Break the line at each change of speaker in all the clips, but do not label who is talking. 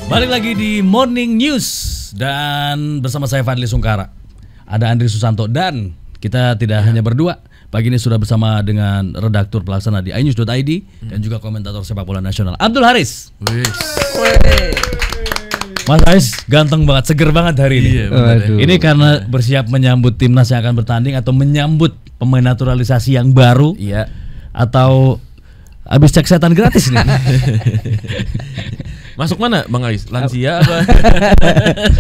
Balik lagi di Morning News dan bersama saya Fadli Sungkara. Ada Andri Susanto dan kita tidak hanya berdua. Pagi ini sudah bersama dengan redaktur pelaksana di inews.id dan juga komentator sepak bola nasional Abdul Haris. Mas Ais ganteng banget, seger banget hari ini. Ini karena bersiap menyambut timnas yang akan bertanding atau menyambut pemain naturalisasi yang baru.
Iya.
Atau habis cek setan gratis nih.
Masuk mana Bang Ais? Lansia apa?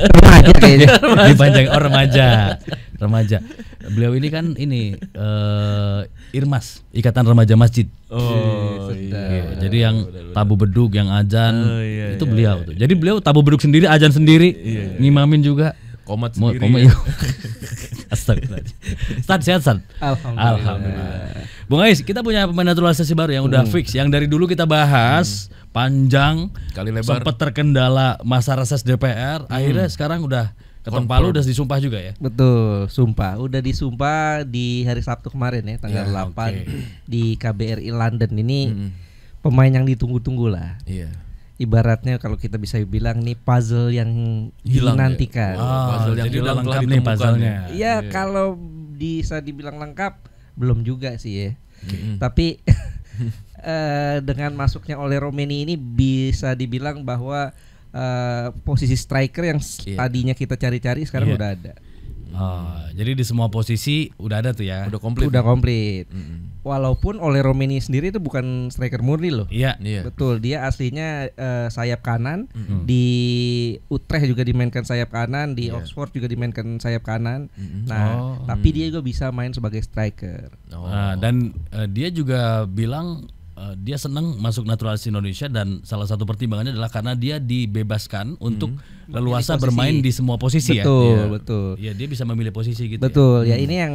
Remaja kayaknya.
Dipanjang remaja. Beliau ini kan Irmas, Ikatan Remaja Masjid.
Oh
iya. Jadi yang tabu beduk, yang azan itu
iya,
beliau tuh. Jadi beliau tabu beduk sendiri, azan sendiri, ngimamin juga.
Komat sendiri.
Astagfirullahaladzim. Start sehat, Start. Alhamdulillah. Bung Ais, kita punya pemain naturalisasi baru yang udah fix. Yang dari dulu kita bahas panjang,
kali lebar,
sempat terkendala masa reses DPR. Akhirnya sekarang udah ketok palu, udah disumpah juga ya.
Betul, sumpah. Udah disumpah di hari Sabtu kemarin ya, tanggal 8 di KBRI London. Ini pemain yang ditunggu-tunggu lah.
Iya.
Ibaratnya kalau kita bisa bilang nih puzzle yang dinantikan.
Puzzle yang
jadi udah
hilang
lengkap
telah
nih
ditemukan
puzzle-nya.
Iya, kalau bisa dibilang lengkap belum juga sih ya. Tapi dengan masuknya oleh Romeni ini bisa dibilang bahwa posisi striker yang tadinya kita cari-cari sekarang udah ada.
Jadi di semua posisi udah ada tuh ya.
Udah komplit.
Udah komplit. Walaupun oleh Romeni sendiri itu bukan striker murni loh.
Iya.
Betul, dia aslinya sayap kanan. Di Utrecht juga dimainkan sayap kanan, di Oxford juga dimainkan sayap kanan. Tapi dia juga bisa main sebagai striker.
Dan dia juga bilang dia senang masuk naturalisasi Indonesia dan salah satu pertimbangannya adalah karena dia dibebaskan untuk leluasa bermain di semua posisi.
Betul.
Ya, dia bisa memilih posisi gitu.
Betul. Ya, ini yang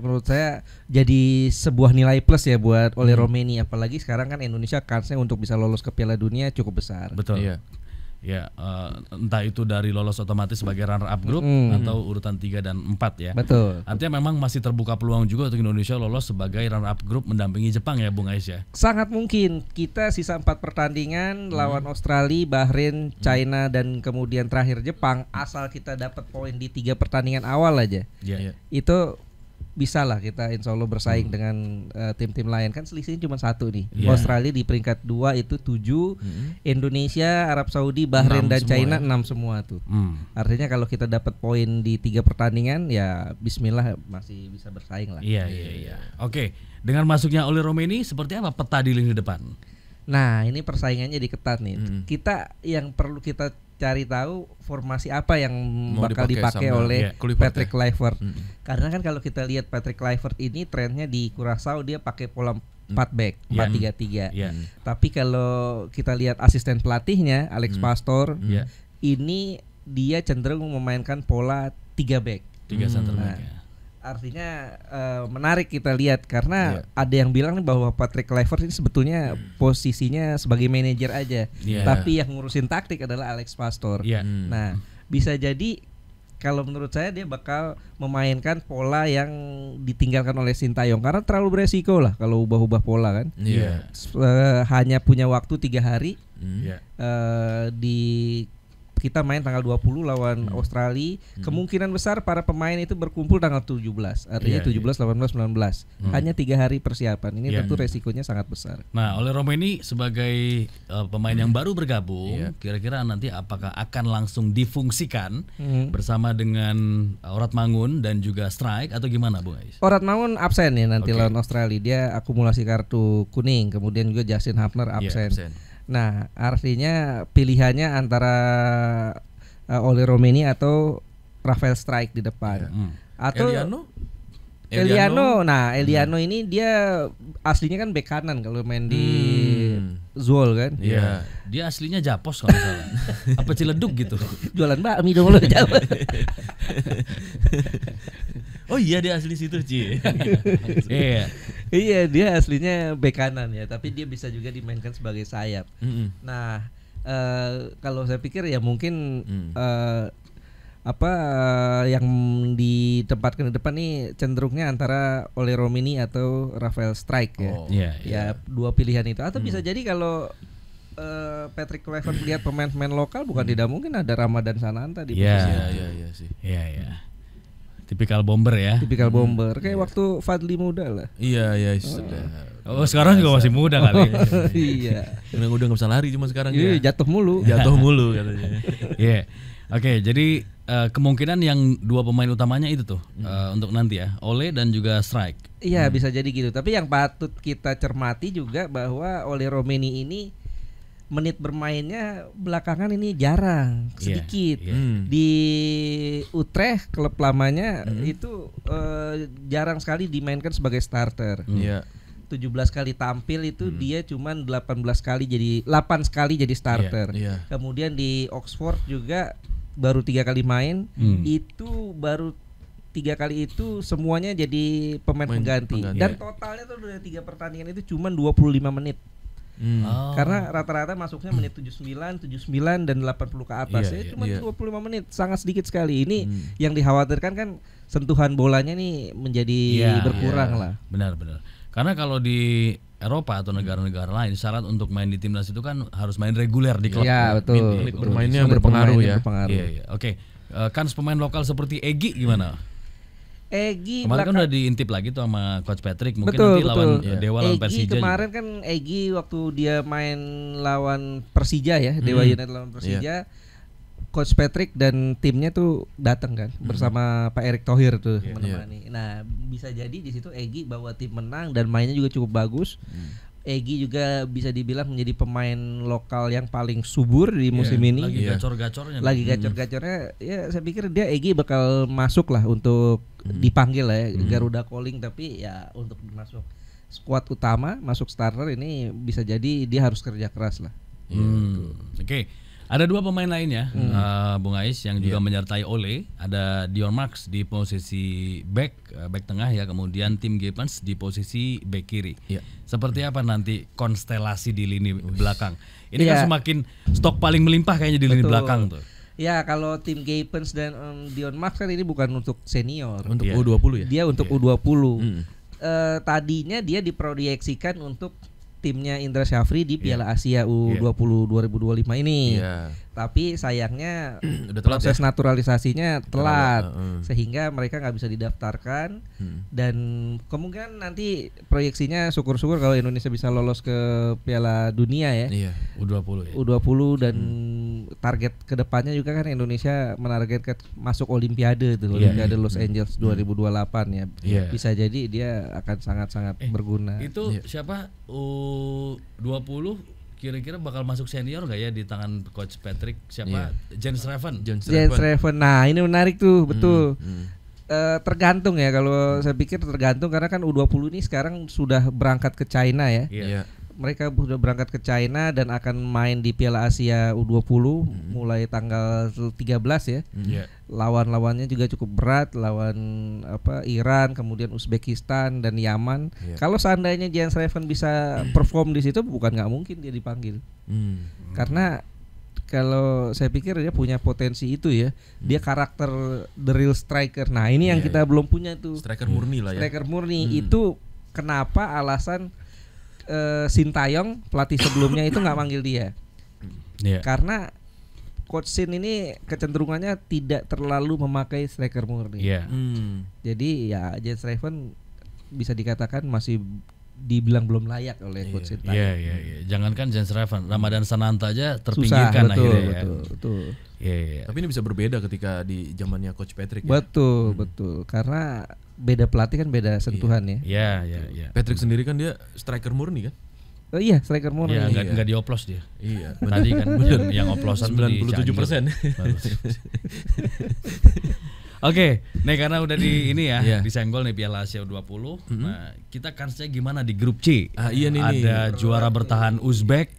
menurut saya jadi sebuah nilai plus ya buat oleh Romeni, apalagi sekarang kan Indonesia kansnya untuk bisa lolos ke Piala Dunia cukup besar.
Betul. Iya. Ya, entah itu dari lolos otomatis sebagai runner up grup atau urutan 3 dan 4 ya.
Betul.
Artinya memang masih terbuka peluang juga untuk Indonesia lolos sebagai runner up grup mendampingi Jepang ya Bung Ais ya.
Sangat mungkin. Kita sisa 4 pertandingan lawan Australia, Bahrain, China dan kemudian terakhir Jepang, asal kita dapat poin di 3 pertandingan awal aja.
Iya.
Itu bisa lah kita insya Allah bersaing dengan tim-tim lain. Kan selisihnya cuma 1 nih. Australia di peringkat 2 itu 7, Indonesia, Arab Saudi, Bahrain dan China 6 semua tuh. Artinya kalau kita dapat poin di 3 pertandingan ya bismillah masih bisa bersaing lah.
Iya. Oke, dengan masuknya oleh Romeni seperti apa peta di lini depan?
Nah, ini persaingannya jadi ketat nih. Kita yang perlu kita cari tahu formasi apa yang bakal dipakai oleh Patrick Kluivert. Karena kan kalau kita lihat Patrick Kluivert ini trennya di Curaçao dia pakai pola 4 back, 4-3-3. Tapi kalau kita lihat asisten pelatihnya Alex Pastor, ini dia cenderung memainkan pola 3 back.
3 center back.
Artinya menarik kita lihat karena ada yang bilang nih bahwa Patrick Kluivert ini sebetulnya posisinya sebagai manajer aja, tapi yang ngurusin taktik adalah Alex Pastor. Nah, bisa jadi kalau menurut saya dia bakal memainkan pola yang ditinggalkan oleh Sintayong karena terlalu beresiko lah kalau ubah-ubah pola kan. Hanya punya waktu 3 hari di kita main tanggal 20 lawan Australia. Kemungkinan besar para pemain itu berkumpul tanggal 17. Artinya 17, 18, 19. Hanya 3 hari persiapan. Ini tentu resikonya sangat besar.
Nah, oleh Romeni sebagai pemain yang baru bergabung, kira-kira nanti apakah akan langsung difungsikan bersama dengan Orat Mangun dan juga Strike atau gimana, Bung Ais?
Orat Mangun absen ya nanti lawan Australia. Dia akumulasi kartu kuning. Kemudian juga Justin Hubner absen. Nah, artinya pilihannya antara oleh Romeni atau Rafael Strike di depan. Atau Eliano. Nah, Eliano ini dia aslinya kan bek kanan kalau main di Zwolle kan.
Iya. Dia aslinya Japos kalau salah. Apa Ciledug gitu.
Jualan bakmi dong lo Jawa.
Oh iya dia asli situ Ci.
Iya dia aslinya bek kanan ya, tapi dia bisa juga dimainkan sebagai sayap. Nah kalau saya pikir ya mungkin yang ditempatkan di depan nih cenderungnya antara oleh Romeni atau Rafael Strike ya. Ya dua pilihan itu atau bisa jadi kalau Patrick Kluivert lihat pemain-pemain lokal bukan tidak mungkin ada Ramadan Sananta di
Iya.
posisi.
Iya sih.
Iya. Tipikal bomber ya.
Tipikal bomber kayak waktu Fadli muda lah.
Iya sudah.
Oh, sekarang juga masih muda kali.
Iya.
Udah nggak bisa lari cuma sekarang
Iya,
ya.
jatuh mulu.
Jatuh mulu katanya.
Iya. Oke, jadi kemungkinan yang dua pemain utamanya itu tuh untuk nanti ya, Ole dan juga Strike.
Iya, bisa jadi gitu. Tapi yang patut kita cermati juga bahwa Ole Romeni ini menit bermainnya belakangan ini jarang, sedikit. Di Utrecht klub lamanya itu jarang sekali dimainkan sebagai starter.
Iya.
17 kali tampil itu dia cuman 8 sekali jadi starter.
Iya.
Kemudian di Oxford juga baru 3 kali main, itu baru 3 kali itu semuanya jadi pemain pengganti. Dan totalnya tuh dari 3 pertandingan itu cuman 25 menit. Karena rata-rata masuknya menit 79 dan 80 ke atas ya cuma 25 menit, sangat sedikit sekali. Ini yang dikhawatirkan kan sentuhan bolanya nih menjadi berkurang lah.
Benar. Karena kalau di Eropa atau negara-negara lain syarat untuk main di timnas itu kan harus main reguler di klub.
Iya, betul.
Menit bermainnya berpengaruh ya.
Iya. Oke. Kans pemain lokal seperti Egy gimana?
Egy
kemarin kan udah diintip lagi tuh sama Coach Patrick, mungkin
betul,
nanti lawan Dewa lawan
Egy
Persija
kemarin
juga.
kan Egy waktu dia main lawan Persija ya, Dewa United lawan Persija, Coach Patrick dan timnya tuh datang kan bersama Pak Erick Thohir tuh menemani. Nah, bisa jadi di situ Egy bawa tim menang dan mainnya juga cukup bagus. Egy juga bisa dibilang menjadi pemain lokal yang paling subur di musim ini.
Lagi gacor-gacornya.
Lagi gacor-gacornya. Ya saya pikir dia Egy bakal masuk lah untuk dipanggil lah ya, Garuda Calling, tapi ya untuk masuk skuad utama, masuk starter ini bisa jadi dia harus kerja keras lah.
Oke. Ada dua pemain lainnya, Bung Ais, yang juga menyertai Ole. Ada Dion Marks di posisi back tengah ya, kemudian Tim Gibbons di posisi back kiri. Seperti apa nanti konstelasi di lini belakang? Ini kan semakin stok paling melimpah kayaknya di lini belakang tuh.
Ya, kalau Tim Gibbons dan Dion Marks kan ini bukan untuk senior.
Untuk U20 ya?
Dia untuk U20. Tadinya dia diproyeksikan untuk timnya Indra Syafri di Piala Asia U20 2025 ini. Tapi sayangnya proses naturalisasinya telat, sehingga mereka nggak bisa didaftarkan. Dan kemungkinan nanti proyeksinya syukur-syukur kalau Indonesia bisa lolos ke Piala Dunia ya.
U20 ya.
U20 dan target kedepannya juga kan Indonesia menargetkan masuk Olimpiade tuh, Olimpiade Los Angeles 2028 ya. Bisa jadi dia akan sangat-sangat berguna.
Itu siapa U20 kira-kira bakal masuk senior gak ya di tangan Coach Patrick? Siapa? Jens Reven.
Jens Reven. Nah, ini menarik tuh, betul. Tergantung ya, kalau saya pikir tergantung karena kan U20 ini sekarang sudah berangkat ke China ya. Mereka sudah berangkat ke China dan akan main di Piala Asia U20 mulai tanggal 13 ya. Lawan-lawannya juga cukup berat, lawan Iran, kemudian Uzbekistan dan Yaman. Kalau seandainya Jens Reven bisa perform di situ, bukan nggak mungkin dia dipanggil. Karena kalau saya pikir dia punya potensi itu ya. Dia karakter the real striker. Nah, ini yang kita belum punya tuh.
Striker murni lah ya.
Striker murni itu kenapa alasan Sintayong pelatih sebelumnya itu nggak manggil dia. Karena Coach Sin ini kecenderungannya tidak terlalu memakai striker murni. Jadi ya Jens Reven bisa dikatakan masih dibilang belum layak oleh Coach Sin.
Jangankan Jens Reven, Ramadan Sananta aja terpinggirkan akhirnya.
Betul.
Tapi ini bisa berbeda ketika di zamannya Coach Patrick.
Betul. Karena beda pelatih kan beda sentuhan ya.
Patrick sendiri kan dia striker murni kan?
Oh iya, striker murni.
Enggak dioplos dia.
Tadi
kan yang oplosan
97%.
Oke, nih karena udah di ini ya, disenggol nih Piala Asia U20. Nah, kita kansnya gimana di grup C? Ada juara bertahan Uzbek,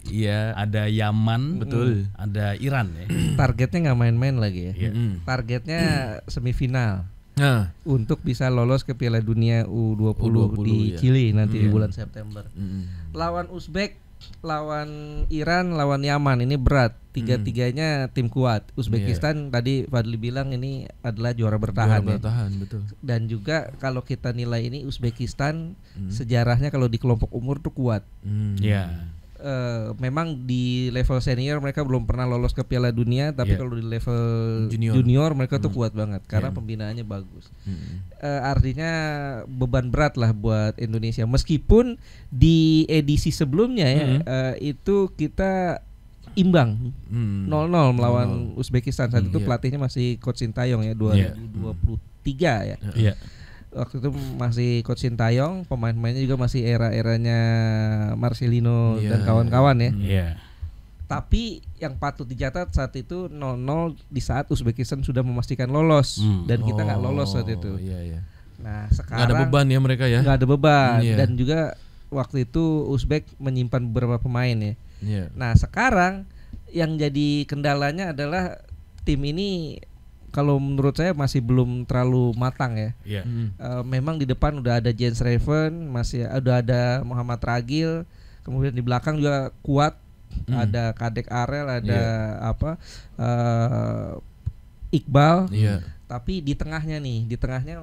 ada Yaman, ada Iran ya.
Targetnya nggak main-main lagi ya. Targetnya semifinal. Untuk bisa lolos ke Piala Dunia U20 di Chili nanti di bulan September. Lawan Uzbek, lawan Iran, lawan Yaman ini berat. Tiga-tiganya tim kuat. Uzbekistan tadi Fadli bilang ini adalah juara bertahan.
Betul.
Dan juga kalau kita nilai ini Uzbekistan sejarahnya kalau di kelompok umur tuh kuat. memang di level senior mereka belum pernah lolos ke Piala Dunia, tapi kalau di level junior mereka tuh kuat banget karena pembinaannya bagus. Artinya beban berat lah buat Indonesia. Meskipun di edisi sebelumnya ya itu kita imbang 0-0 melawan Uzbekistan. Saat itu pelatihnya masih Coach Sintayong ya 2023 ya. Waktu itu masih Coach Sintayong, pemain-pemainnya juga masih era-eranya Marcelino dan kawan-kawan ya. Tapi yang patut dicatat saat itu 0-0 di saat Uzbekistan sudah memastikan lolos dan kita nggak lolos saat itu. Nah sekarang
nggak ada beban ya mereka ya.
Nggak ada beban dan juga waktu itu Uzbek menyimpan beberapa pemain ya. Nah sekarang yang jadi kendalanya adalah tim ini kalau menurut saya masih belum terlalu matang ya. Memang di depan udah ada Jens Raven, masih udah ada Muhammad Ragil, kemudian di belakang juga kuat, ada Kadek Arel, ada Iqbal. Tapi di tengahnya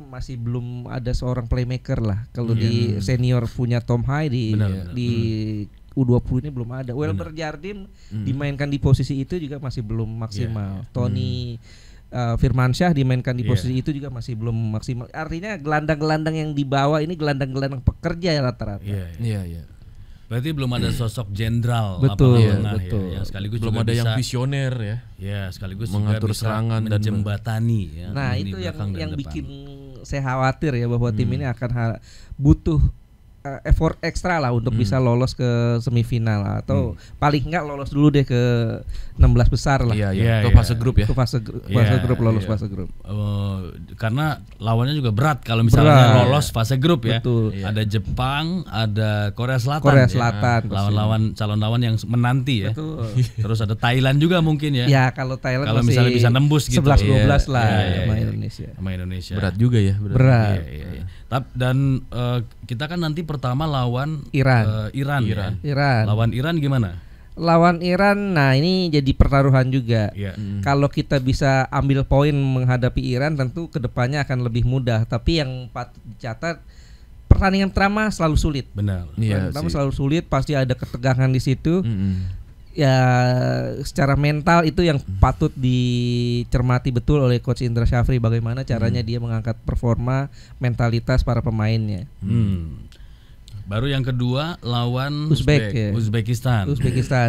masih belum ada seorang playmaker lah. Kalau di senior punya Tom Hai, di U20 ini belum ada. Welber Jardim dimainkan di posisi itu juga masih belum maksimal. Tony Firmansyah dimainkan di posisi itu juga masih belum maksimal. Artinya gelandang-gelandang yang dibawa ini gelandang-gelandang pekerja ya rata-rata.
Berarti belum ada sosok jenderal
betul.
Ya, yang sekaligus
belum
juga
ada
bisa,
yang visioner ya.
Ya, sekaligus
mengatur
juga bisa
serangan dan
menjembatani ya.
Nah, itu yang bikin saya khawatir ya bahwa tim ini akan butuh effort ekstra lah untuk bisa lolos ke semifinal atau paling enggak lolos dulu deh ke 16 besar lah.
Ke fase grup ya.
Ke fase grup lolos fase grup.
Karena lawannya juga berat kalau misalnya lolos fase grup ya.
Betul.
Ada Jepang, ada Korea Selatan. Lawan-lawan calon lawan yang menanti ya.
Betul.
Terus ada Thailand juga mungkin ya.
Ya, kalau Thailand
kalau misalnya bisa nembus gitu.
11-12 lah sama Indonesia.
Sama Indonesia.
Berat juga ya.
Berat.
Dan kita kan nanti pertama lawan
Iran.
Iran. Lawan Iran gimana?
Lawan Iran, nah ini jadi pertaruhan juga. Kalau kita bisa ambil poin menghadapi Iran, tentu kedepannya akan lebih mudah. Tapi yang patut dicatat, pertandingan pertama selalu sulit.
Benar.
Pertama selalu sulit, pasti ada ketegangan di situ. Ya, secara mental itu yang patut dicermati betul oleh Coach Indra Syafri, bagaimana caranya dia mengangkat performa mentalitas para pemainnya.
Baru yang kedua lawan
Uzbekistan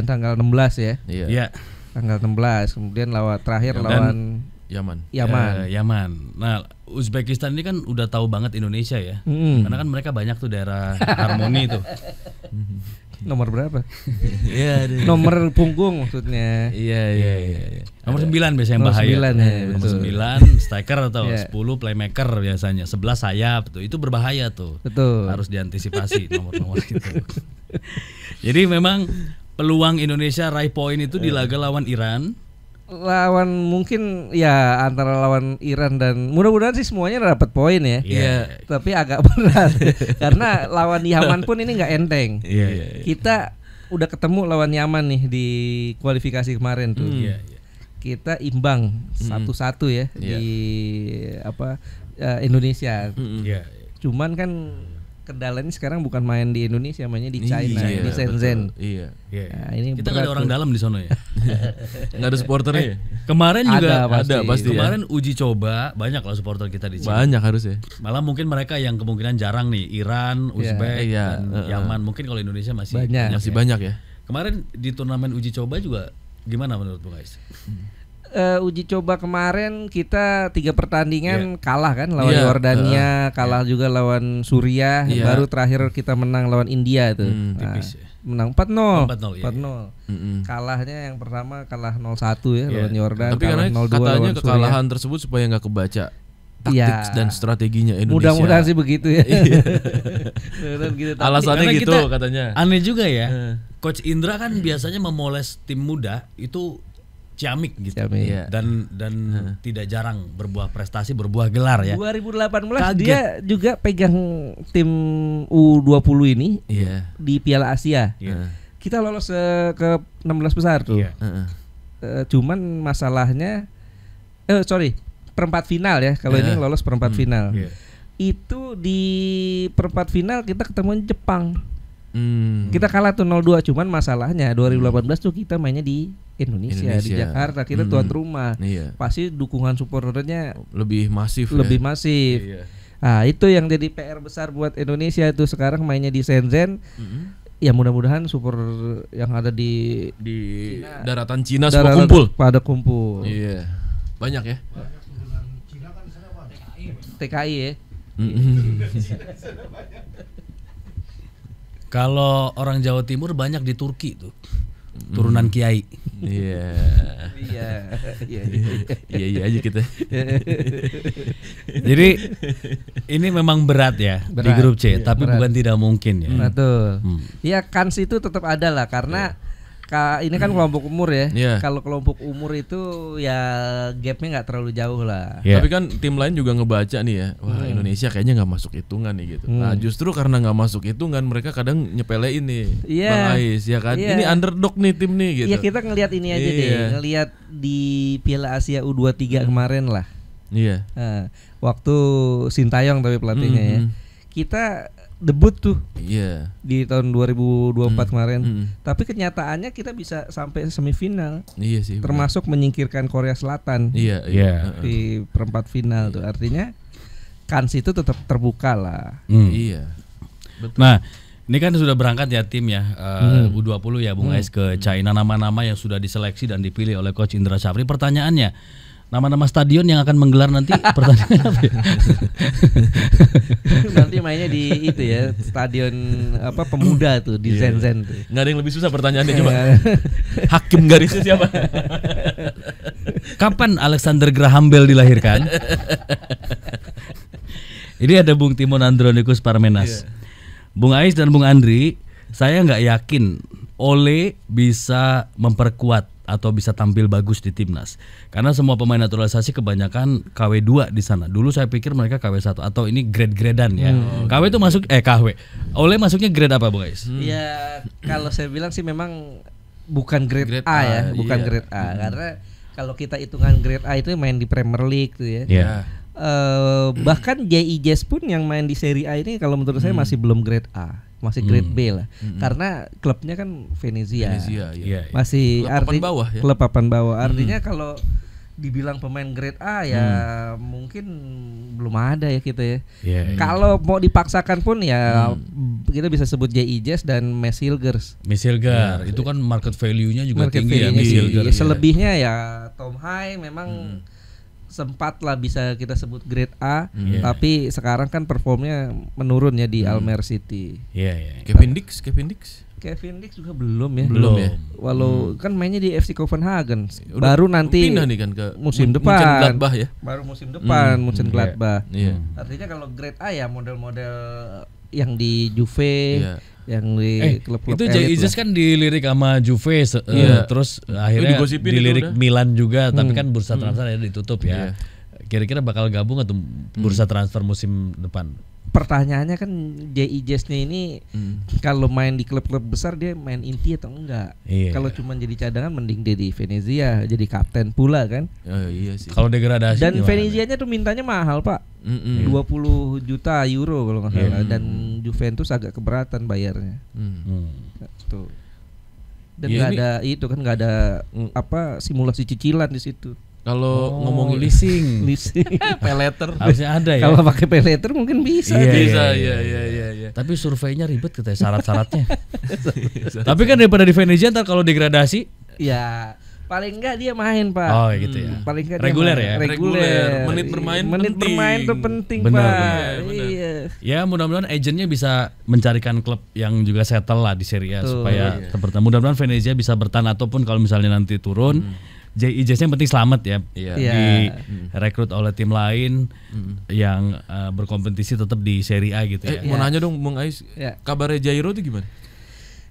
tanggal 16 ya.
Iya.
Tanggal 16. Kemudian terakhir lawan
Yaman.
Nah, Uzbekistan ini kan udah tahu banget Indonesia ya. Karena kan mereka banyak tuh daerah harmoni tuh.
Nomor berapa? Nomor punggung maksudnya.
Iya. Nomor 9 biasanya yang bahaya. Nomor 9 striker atau 10 playmaker biasanya. 11 sayap tuh. Itu berbahaya tuh.
Betul.
Harus diantisipasi nomor-nomor itu. Jadi memang peluang Indonesia raih poin itu di laga lawan Iran.
Mungkin ya antara lawan Iran dan mudah-mudahan sih semuanya dapat poin ya. Tapi agak berat karena lawan Yaman pun ini nggak enteng. Kita udah ketemu lawan Yaman nih di kualifikasi kemarin tuh. Kita imbang 1-1 ya di Indonesia. Cuman kan kendalanya sekarang bukan main di Indonesia, mainnya di China, di Shenzhen.
Nah, ini kita nggak ada orang dalam di sana ya.
Nggak ada supporternya.
Kemarin juga
ada pasti.
Kemarin uji coba banyak lah supporter kita di sini.
Banyak harusnya.
Malah mungkin mereka yang kemungkinan jarang nih, Iran, Uzbek, dan Yaman. Mungkin kalau Indonesia masih
banyak ya.
Kemarin di turnamen uji coba juga gimana menurut Bung Ais?
Uji coba kemarin kita 3 pertandingan kalah kan lawan Yordania, kalah juga lawan Suriah, baru terakhir kita menang lawan India tuh.
Tipis ya.
Menang 4-0. Kalahnya yang pertama kalah 0-1 ya lawan Yordan.
Tapi karena katanya kekalahan tersebut supaya nggak kebaca taktik dan strateginya Indonesia.
Mudah-mudahan sih begitu ya.
Alasannya gitu katanya.
Aneh juga ya. Coach Indra kan biasanya memoles tim muda itu ciamik gitu. Dan tidak jarang berbuah prestasi, berbuah gelar ya.
2018 dia juga pegang tim U20 ini di Piala Asia. Kita lolos ke 16 besar tuh. Cuman masalahnya perempat final ya. Kalau ini lolos perempat final. Itu di perempat final kita ketemu Jepang. Kita kalah tuh 0-2, cuman masalahnya 2018 tuh kita mainnya di Indonesia. Di Jakarta, kita tuan rumah. Pasti dukungan supporternya
lebih masif.
Iya. Nah, itu yang jadi PR besar buat Indonesia itu sekarang mainnya di Shenzhen. Ya mudah-mudahan supporter yang ada di
Cina, daratan Cina semua kumpul.
Pada kumpul.
Iya. Banyak ya.
TKI ya.
Kalau orang Jawa Timur banyak di Turki tuh. Turunan kiai.
Iya aja kita.
Jadi ini memang berat ya di grup C, tapi bukan tidak mungkin ya.
Betul. Ya kans itu tetap ada lah karena ini kan kelompok umur ya. Kalau kelompok umur itu ya gapnya nggak terlalu jauh lah.
Tapi kan tim lain juga ngebaca nih ya. Wah Indonesia kayaknya nggak masuk hitungan nih gitu. Nah justru karena nggak masuk hitungan mereka kadang nyepelein nih Bang Ais ya kan. Ini underdog nih tim nih gitu.
Iya kita ngelihat ini aja deh. Ngelihat di Piala Asia U23 kemarin lah.
Iya.
Waktu Sintayong tapi pelatihnya ya. Kita debut tuh di tahun 2024 kemarin. Tapi kenyataannya kita bisa sampai semifinal.
Iya sih.
Termasuk menyingkirkan Korea Selatan.
Iya.
Di perempat final tuh. Artinya kans itu tetap terbuka lah.
Iya.
Betul. Nah, ini kan sudah berangkat ya tim ya U20 ya Bung Ais ke China, nama-nama yang sudah diseleksi dan dipilih oleh Coach Indra Syafri. Pertanyaannya, nama-nama stadion yang akan menggelar nanti pertandingan apa ya?
Nanti mainnya di itu ya, stadion apa Pemuda tuh di Shenzhen tuh.
Nggak ada yang lebih susah pertanyaannya coba. Hakim garisnya siapa?
Kapan Alexander Graham Bell dilahirkan? Ini ada Bung Timon Andronikus Parmenas. Bung Ais dan Bung Andri, saya nggak yakin Ole bisa memperkuat atau bisa tampil bagus di timnas karena semua pemain naturalisasi kebanyakan KW2 di sana. Dulu saya pikir mereka KW1 atau ini grade-gradean ya. KW itu masuk KW. Oleh masuknya grade apa, Bung Ais?
Ya kalau saya bilang sih memang bukan grade A ya, bukan grade A karena kalau kita hitungan grade A itu main di Premier League tuh ya. Bahkan JI Jazz pun yang main di Serie A ini kalau menurut saya masih belum grade A. Masih grade B lah, karena klubnya kan Venezia masih klub papan bawah. Artinya kalau dibilang pemain grade A ya mungkin belum ada ya kita ya. Kalau mau dipaksakan pun ya kita bisa sebut J.I. Jazz dan Mes Hilgers.
Itu kan market value-nya juga tinggi ya Mes Hilgers.
Selebihnya ya Tom Hai memang sempat lah bisa kita sebut grade A, tapi sekarang kan performnya menurun ya di Almere City.
Kevin Dix
juga belum ya. Walau kan mainnya di FC Copenhagen. Baru nanti
pindah nih kan ke
musim depan.
Gladbach ya.
Baru musim depan musim Gladbach. Artinya kalau grade A ya model-model yang di Juve, yang di klub-klub
itu J.I. Jazz kan dilirik sama Juve terus akhirnya dilirik Milan juga tapi kan bursa transfer akhirnya ditutup ya. Kira-kira bakal gabung atau bursa transfer musim depan?
Pertanyaannya kan J.I. Jazz-nya ini kalau main di klub-klub besar dia main inti atau enggak? Kalau cuma jadi cadangan mending dia di Venezia jadi kapten pula kan?
Iya sih.
Kalau degradasi
dan Venezianya tuh mintanya mahal Pak, 20 juta euro kalau nggak salah dan Juventus agak keberatan bayarnya. Tuh. Dan nggak ada itu kan nggak ada apa simulasi cicilan di situ.
Kalau ngomongin
leasing
peleter
harusnya ada ya.
Kalau pakai peleter mungkin bisa.
Iya.
Tapi surveinya ribet katanya syarat-syaratnya. Tapi kan daripada di Venezia ntar kalau degradasi
ya paling enggak dia main Pak.
Oh gitu ya.
Paling enggak
reguler ya.
Reguler.
Menit
bermain tuh penting
benar,
Pak.
Benar. Iya. Ya mudah-mudahan agentnya bisa mencarikan klub yang juga settle lah di Serie A supaya bertahan. Mudah-mudahan Venezia bisa bertahan ataupun kalau misalnya nanti turun J.I. Jazz-nya yang penting selamat ya. Direkrut oleh tim lain yang berkompetisi tetap di Serie A gitu ya.
Mau nanya dong Bung Ais, kabarnya Jairo itu gimana?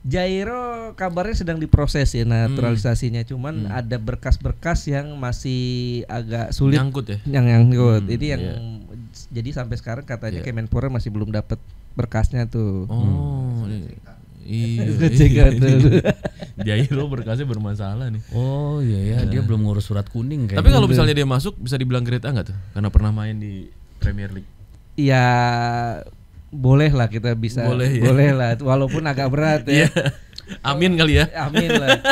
Jairo kabarnya sedang diproses ya naturalisasinya, cuman ada berkas-berkas yang masih agak sulit
nyangkut ya.
Nyangkut. Ini yang jadi sampai sekarang katanya Kemenpora masih belum dapat berkasnya tuh.
Iya. Jairo berkasnya bermasalah nih.
Oh iya dia belum ngurus surat kuning kayaknya.
Tapi kalau misalnya dia masuk bisa dibilang grade A nggak tuh? Karena pernah main di Premier League.
Ya boleh lah kita bisa, boleh lah, walaupun agak berat ya.
Amin kali ya.
Amin lah.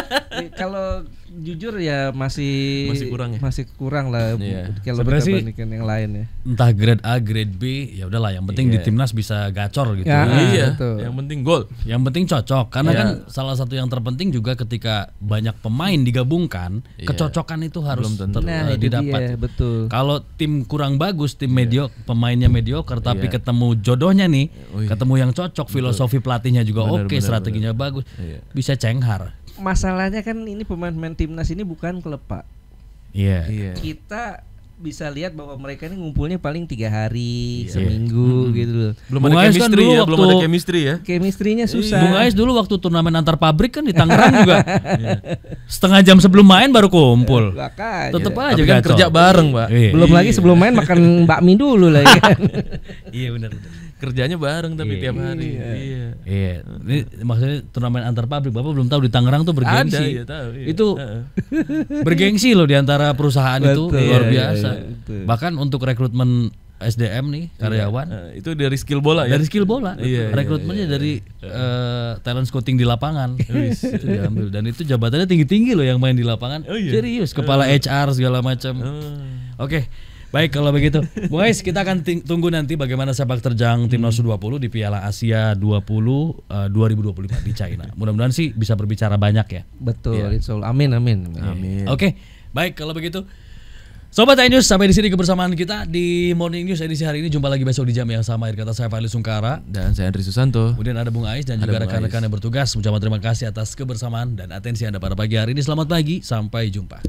Kalau jujur ya masih
kurang ya.
Masih kurang lah kalau dibandingkan yang lain ya.
Entah grade A, grade B, ya udahlah yang penting di timnas bisa gacor gitu.
Iya. Yang penting gol.
Yang penting cocok karena kan salah satu yang terpenting juga ketika banyak pemain digabungkan, kecocokan itu harus didapat.
Betul.
Kalau tim kurang bagus, tim mediocre, pemainnya mediocre tapi ketemu jodohnya nih, ketemu yang cocok, filosofi pelatihnya juga strateginya bagus, bisa cenghar.
Masalahnya kan ini pemain-pemain timnas ini bukan klub, Pak.
Iya.
Kita bisa lihat bahwa mereka ini ngumpulnya paling 3 hari, seminggu gitu loh.
Belum ada chemistry ya, belum ada chemistry ya.
Chemistry-nya susah.
Bung Ais dulu waktu turnamen antar pabrik kan di Tangerang juga. Setengah jam sebelum main baru kumpul. Tetep aja
kan kerja bareng, Pak.
Belum lagi sebelum main makan bakmi dulu lah ya.
Iya benar.
Kerjanya bareng tapi tiap hari.
Iya. Ini maksudnya turnamen antar pabrik. Bapak belum tahu di Tangerang tuh bergengsi.
Tahu.
Itu bergengsi loh di antara perusahaan itu luar biasa. Bahkan untuk rekrutmen SDM nih karyawan
itu dari skill bola ya.
Dari skill bola. Rekrutmennya dari talent scouting di lapangan. Itu diambil dan itu jabatannya tinggi-tinggi loh yang main di lapangan. Serius, kepala HR segala macam. Oke. Baik kalau begitu, Bung Ais, kita akan tunggu nanti bagaimana sepak terjang timnas U20 di Piala Asia 2025 di China. Mudah-mudahan sih bisa berbicara banyak ya.
Betul, amin.
Oke, baik kalau begitu. Sobat iNews, sampai di sini kebersamaan kita di Morning News edisi hari ini. Jumpa lagi besok di jam yang sama. Akhir kata saya Fadli Sungkara
dan saya Andri Susanto.
Kemudian ada Bung Ais dan juga rekan-rekan yang bertugas. Ucapan terima kasih atas kebersamaan dan atensi Anda pada pagi hari ini. Selamat pagi, sampai jumpa.